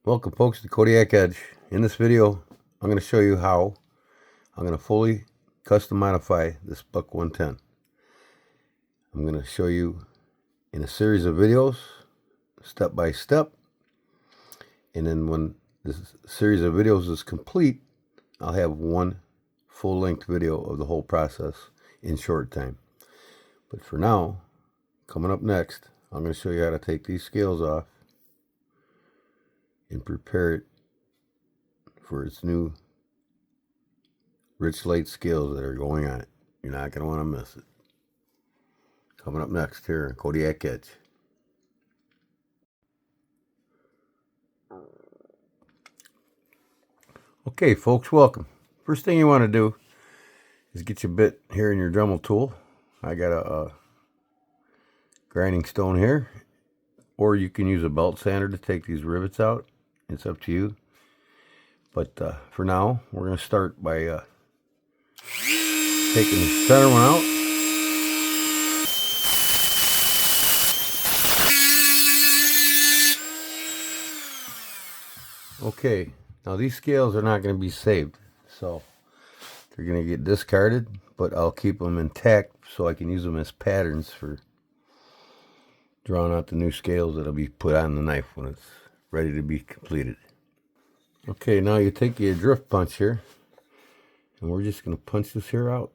Welcome folks to Kodiak Edge. In this video, I'm going to show you how I'm going to fully custom modify this Buck 110. I'm going to show you in a series of videos, step by step. And then when this series of videos is complete, I'll have one full-length video of the whole process in short time. But for now, coming up next, I'm going to show you how to take these scales off and prepare it for its new Richlight scales that are going on it. You're not going to want to miss it. Coming up next here on Kodiak Edge. Okay folks, welcome. First thing you want to do is get your bit here in your Dremel tool. I got a grinding stone here, or you can use a belt sander to take these rivets out. It's up to you. But for now, we're going to start by taking the center one out. Okay, now these scales are not going to be saved, so they're going to get discarded, but I'll keep them intact so I can use them as patterns for drawing out the new scales that'll be put on the knife when it's ready to be completed. Okay, now you take your drift punch here, and we're just going to punch this here out,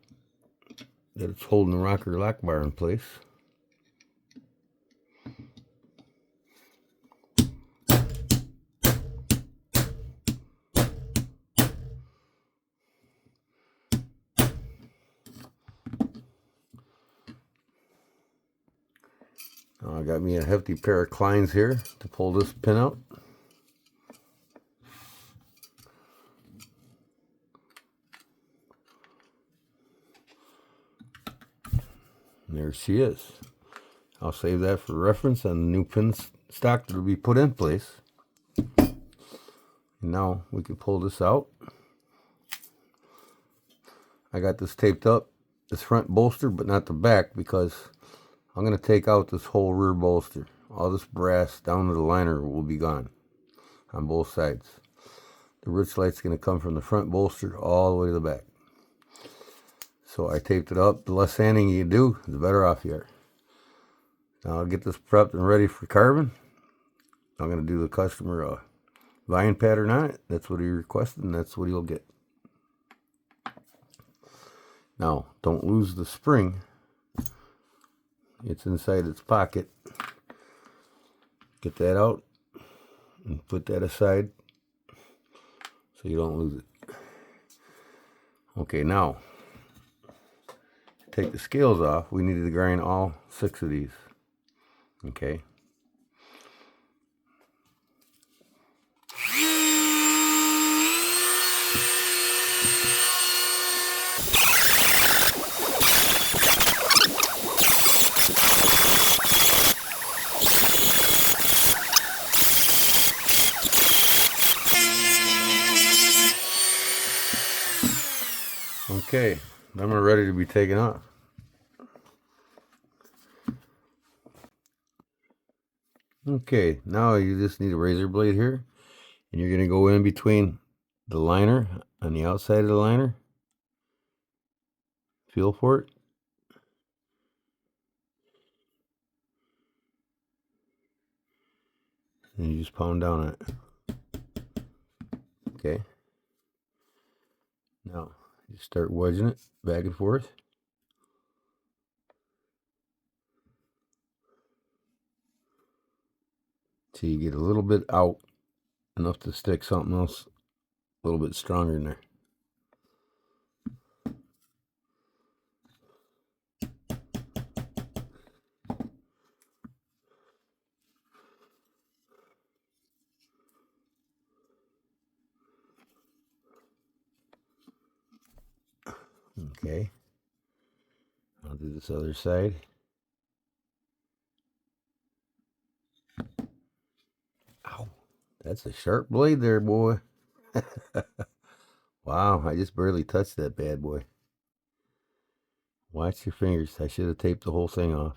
that it's holding the rocker lock bar in place. Now I got me a hefty pair of clines here to pull this pin out. And there she is. I'll save that for reference on the new pin stock that will be put in place. And now we can pull this out. I got this taped up, this front bolster, but not the back, because I'm going to take out this whole rear bolster. All this brass down to the liner will be gone on both sides. The Richlight's going to come from the front bolster all the way to the back. So I taped it up. The less sanding you do, the better off you are. Now I'll get this prepped and ready for carving. I'm going to do the customer a vine pattern on it. That's what he requested, and that's what he'll get. Now, don't lose the spring. It's inside its pocket. Get that out and put that aside so you don't lose it. Okay, now take the scales off. We need to grind all 6 of these. Okay. Okay, them are ready to be taken off. Okay, now you just need a razor blade here, and you're going to go in between the liner on the outside of the liner. Feel for it. And you just pound down on it. Okay. Now, you start wedging it back and forth. So you get a little bit out, enough to stick something else a little bit stronger in there. Okay. I'll do this other side. Ow. That's a sharp blade there, boy. Wow, I just barely touched that bad boy. Watch your fingers. I should have taped the whole thing off.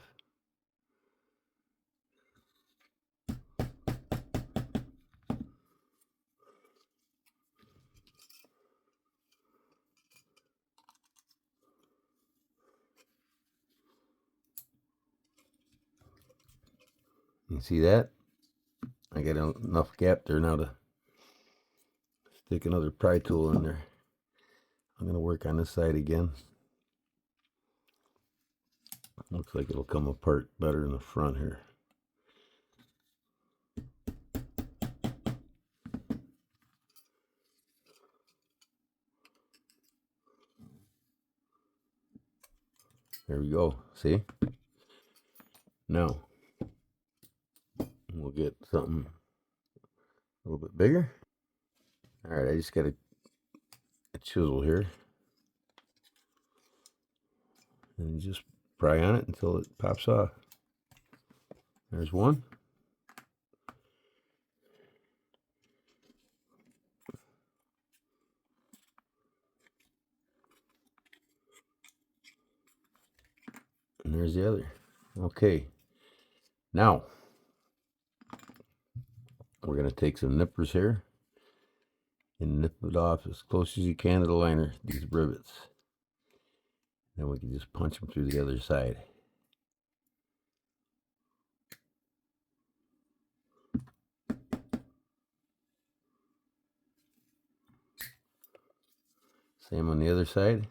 You see that? I got enough gap there now to stick another pry tool in there. I'm going to work on this side again. Looks like it'll come apart better in the front here. There we go. See? Now, we'll get something a little bit bigger. All right, I just got a chisel here. And just pry on it until it pops off. There's one. And there's the other. Okay. Now, we're going to take some nippers here and nip it off as close as you can to the liner, these rivets. Then we can just punch them through the other side. Same on the other side.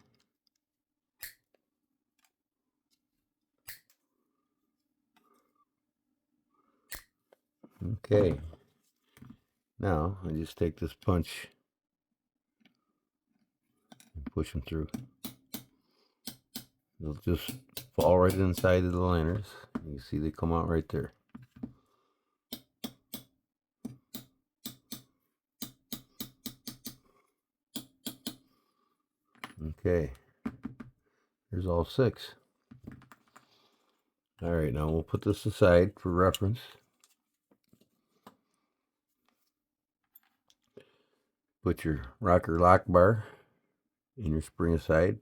Okay. Now, I just take this punch and push them through. They'll just fall right inside of the liners. You see they come out right there. Okay. There's all 6. All right, now we'll put this aside for reference. Put your rocker lock bar in your spring aside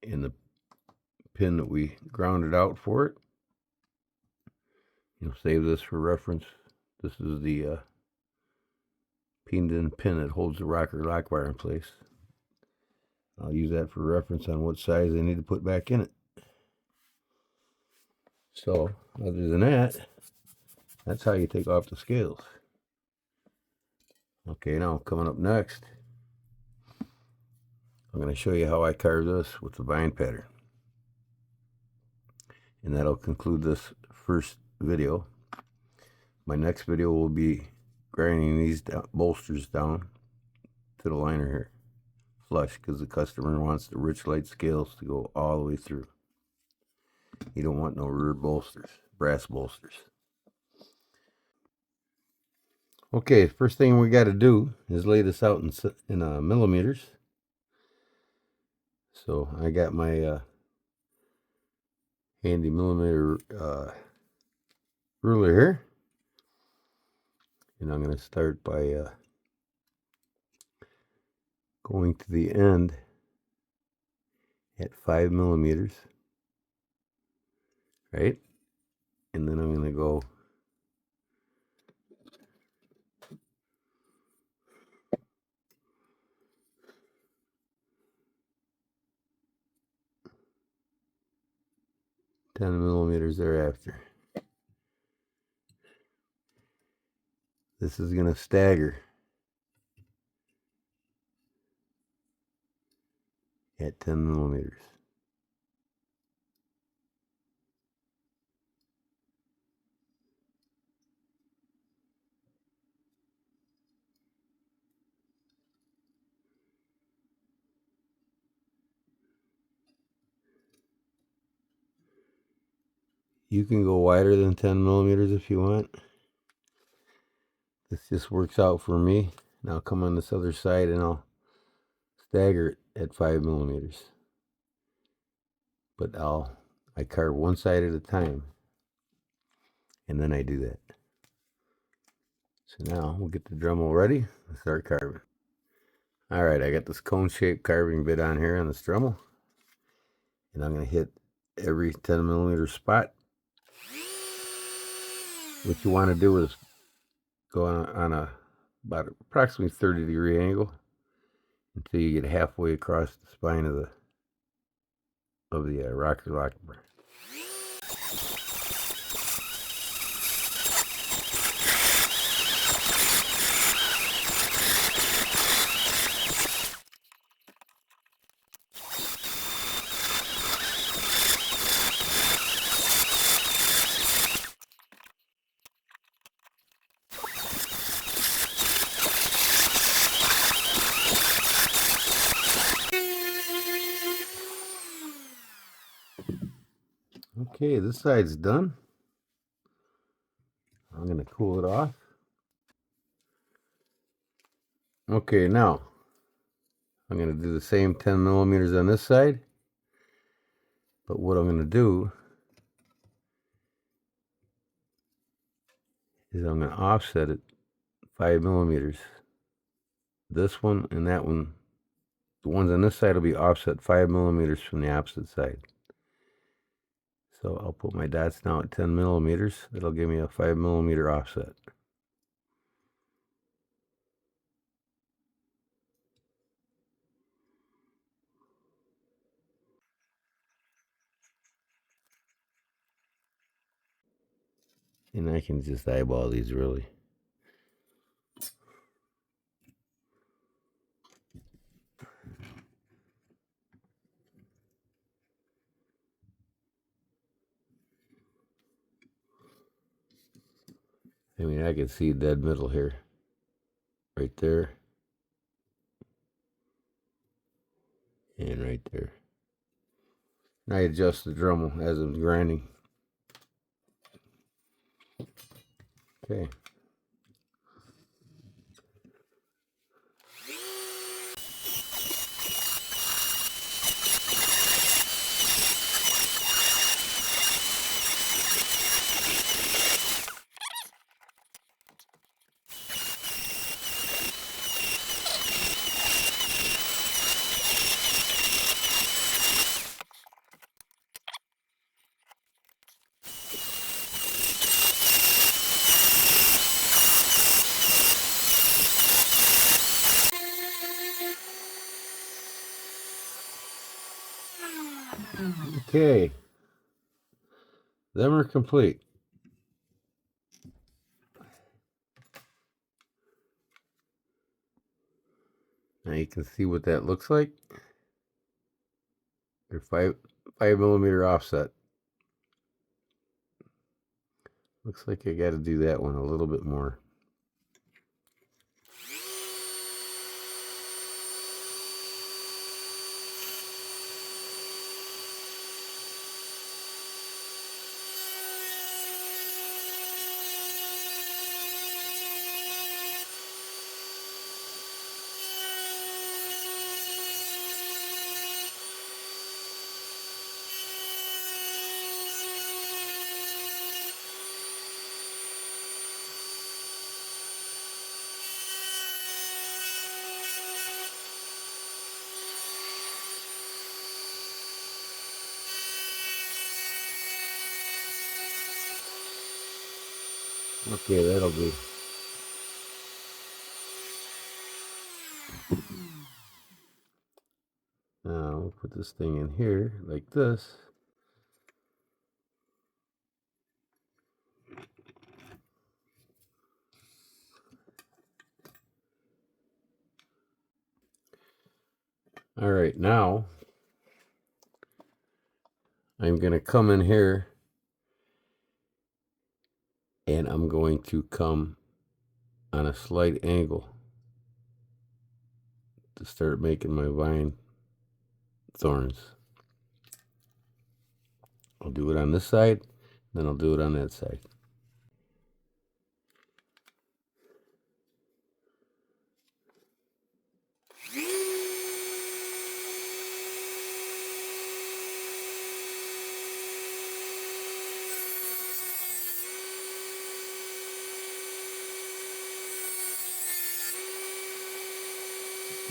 and the pin that we grounded out for it. You'll save this for reference. This is the pinned-in pin that holds the rocker lock bar in place. I'll use that for reference on what size I need to put back in it. So, other than that, that's how you take off the scales. Okay, now coming up next, I'm going to show you how I carve this with the vine pattern. And that'll conclude this first video. My next video will be grinding these bolsters down to the liner here, flush, because the customer wants the Richlight scales to go all the way through. You don't want no rear bolsters, brass bolsters. Okay, first thing we got to do is lay this out in millimeters. So I got my handy millimeter ruler here, and I'm going to start by going to the end at 5 millimeters, right? And then I'm going to go ten millimeters thereafter. This is going to stagger at 10 millimeters. You can go wider than 10 millimeters if you want. This just works out for me. Now I'll come on this other side and I'll stagger it at 5 millimeters. But I carve one side at a time. And then I do that. So now we'll get the Dremel ready and start carving. Alright, I got this cone-shaped carving bit on here on this Dremel. And I'm going to hit every 10 millimeter spot. What you want to do is go on about approximately 30-degree angle until you get halfway across the spine of the rocker lock bar. Okay, this side's done. I'm going to cool it off. Okay, now I'm going to do the same 10 millimeters on this side. But what I'm going to do is I'm going to offset it 5 millimeters. This one and that one, the ones on this side will be offset 5 millimeters from the opposite side. So I'll put my dots now at 10 millimeters. That'll give me a 5 millimeter offset. And I can just eyeball these really. I mean, I can see dead middle here. Right there. And right there. And I adjust the Dremel as I'm grinding. Okay. Okay. Them are complete. Now you can see what that looks like. They're 5 millimeter offset. Looks like I got to do that one a little bit more. Okay, that'll be. Now we'll put this thing in here like this. All right, now I'm going to come in here and I'm going to come on a slight angle to start making my vine thorns. I'll do it on this side, then I'll do it on that side.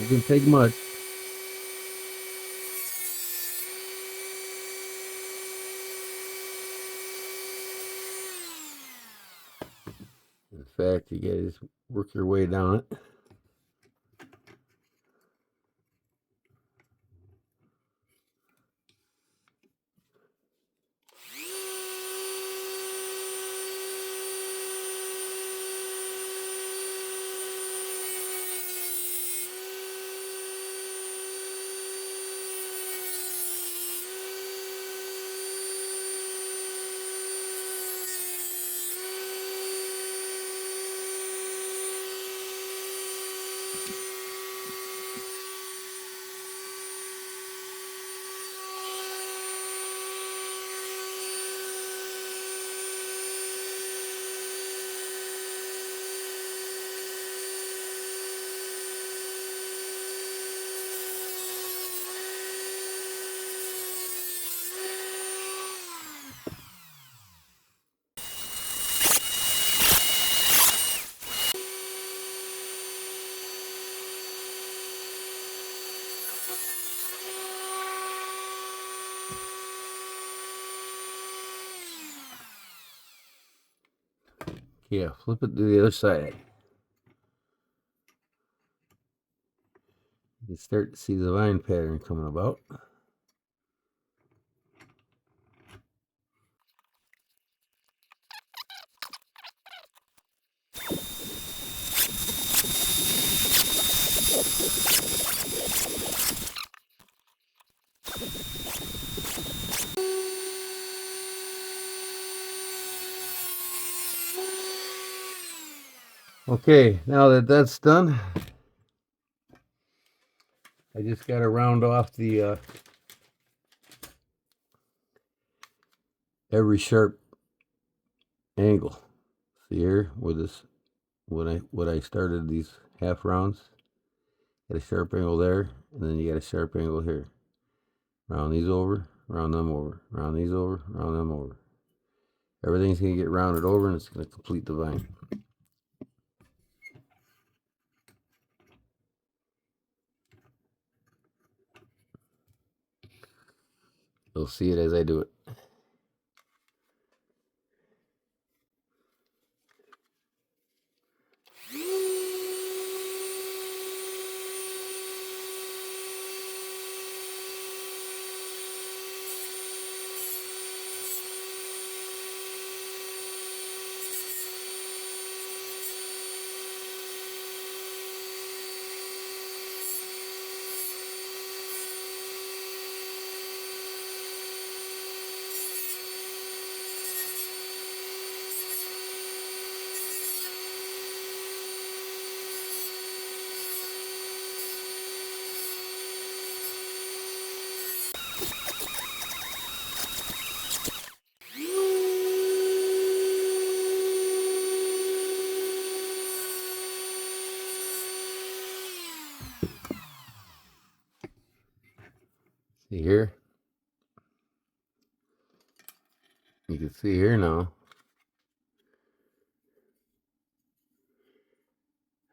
It doesn't take much. In fact, you guys work your way down it. Yeah, flip it to the other side. You can start to see the vine pattern coming about. Okay, now that that's done, I just got to round off the every sharp angle. See here, with this, when I started these half rounds, got a sharp angle there, and then you got a sharp angle here. Round these over, round them over, round these over, round them over. Everything's going to get rounded over, and it's going to complete the vine. You'll see it as I do it. See here? You can see here now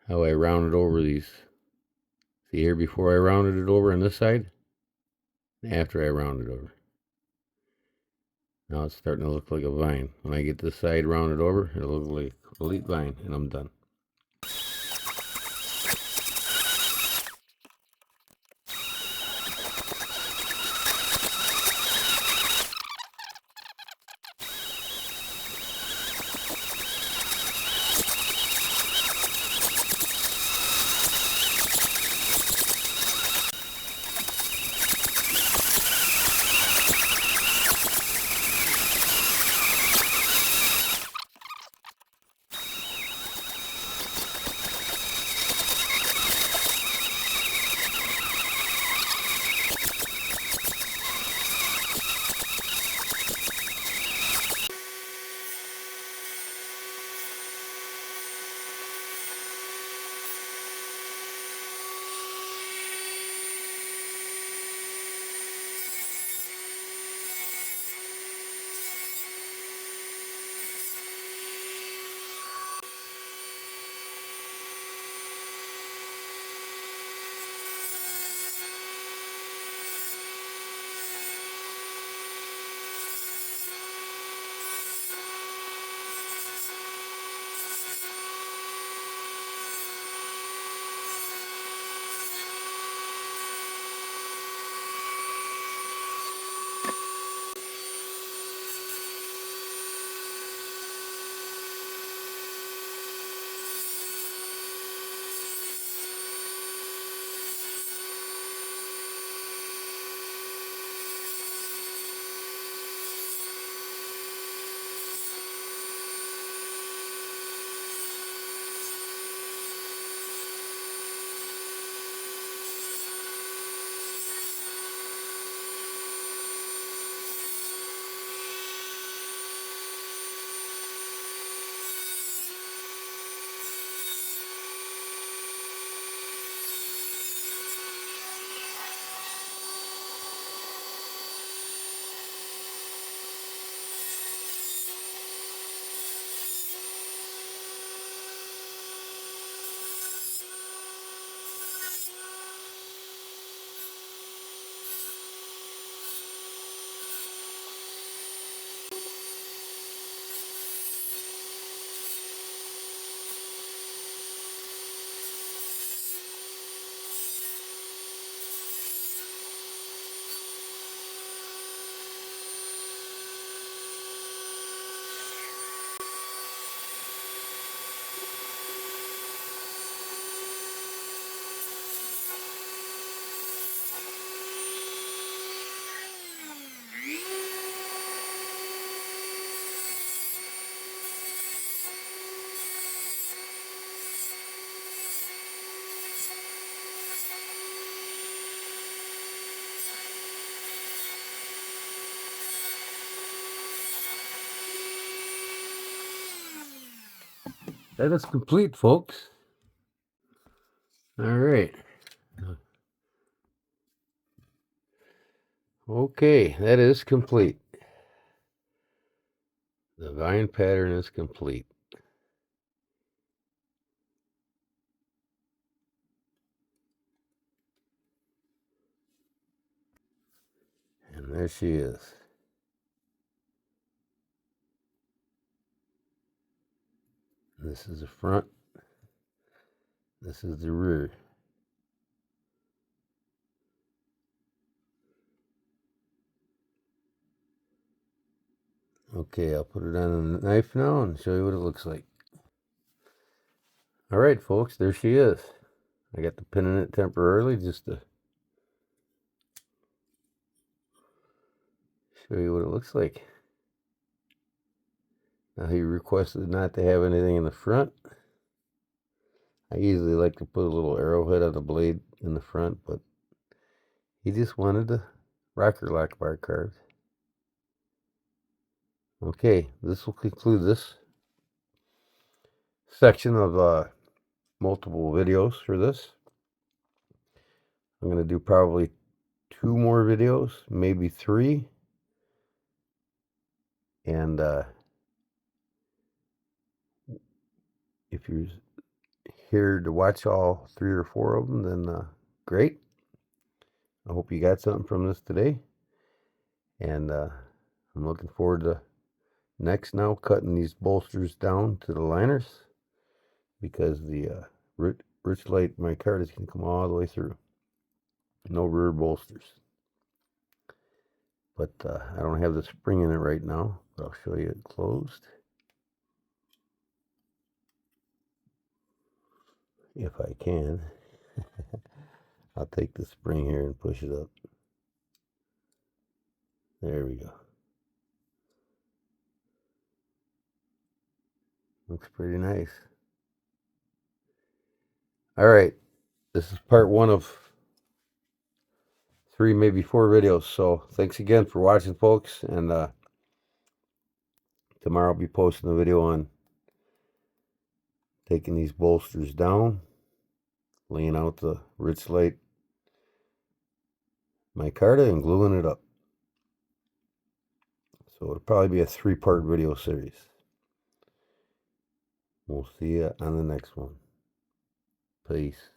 how I rounded over these. See here before I rounded it over on this side, and after I rounded over. Now it's starting to look like a vine. When I get this side rounded over, it'll look like a complete vine, and I'm done. That is complete, folks. All right. Okay, that is complete. The vine pattern is complete. And there she is. This is the front. This is the rear. Okay, I'll put it on a knife now and show you what it looks like. All right, folks, there she is. I got the pin in it temporarily just to show you what it looks like. Now, he requested not to have anything in the front. I usually like to put a little arrowhead on the blade in the front, but he just wanted the rocker lock bar carved. Okay, this will conclude this section of multiple videos for this. I'm going to do probably 2 more videos, maybe 3. And if you're here to watch all 3 or 4 of them, then great. I hope you got something from this today. And I'm looking forward to next now cutting these bolsters down to the liners, because the Richlight Micarta can come all the way through. No rear bolsters. But I don't have the spring in it right now, but I'll show you it closed. If I can. I'll take the spring here and push it up. There we go. Looks pretty nice. All right. This is part 1 of 3, maybe 4 videos. So thanks again for watching, folks. And tomorrow I'll be posting a video on taking these bolsters down, laying out the Richlight Micarta and gluing it up. So it'll probably be a 3-part video series. We'll see you on the next one. Peace.